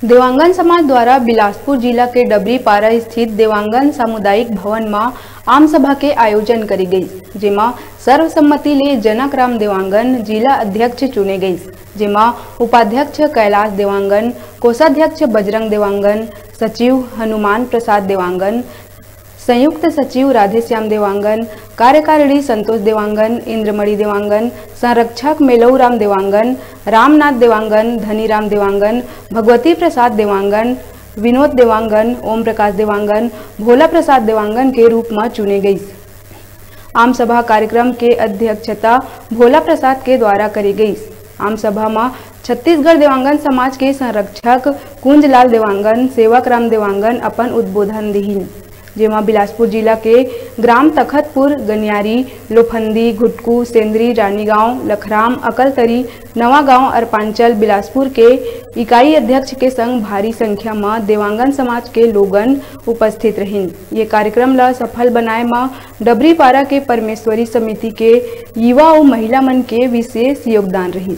देवांगन समाज द्वारा बिलासपुर जिला के डबरीपारा स्थित देवांगन सामुदायिक भवन में आम सभा के आयोजन करी गई, जेमा सर्वसम्मति ले जनक राम देवांगन जिला अध्यक्ष चुने गई, जेमा उपाध्यक्ष कैलाश देवांगन, कोषाध्यक्ष बजरंग देवांगन, सचिव हनुमान प्रसाद देवांगन, संयुक्त सचिव राधेश्याम देवांगन, कार्यकारिणी संतोष देवांगन, इंद्रमणि देवांगन, संरक्षक मेलौराम देवांगन, रामनाथ देवांगन, धनीराम देवांगन, भगवती प्रसाद देवांगन, विनोद देवांगन, ओम प्रकाश देवांगन, भोला प्रसाद देवांगन के रूप में चुने गई। आम सभा कार्यक्रम के अध्यक्षता भोला प्रसाद के द्वारा करी गई। आम सभा में छत्तीसगढ़ देवांगन समाज के संरक्षक कुंजलाल देवांगन, सेवक राम देवांगन अपन उद्बोधन दी, जेमा बिलासपुर जिला के ग्राम तखतपुर, गनियारी, लोफंदी, घुटकू, सेंद्री, रानीगांव, लखराम, अकलतरी, नवागांव और पांचल बिलासपुर के इकाई अध्यक्ष के संग भारी संख्या में देवांगन समाज के लोगन उपस्थित रहिन। ये कार्यक्रम ला सफल बनाए में डबरीपारा के परमेश्वरी समिति के युवा और महिला मन के विशेष योगदान रही।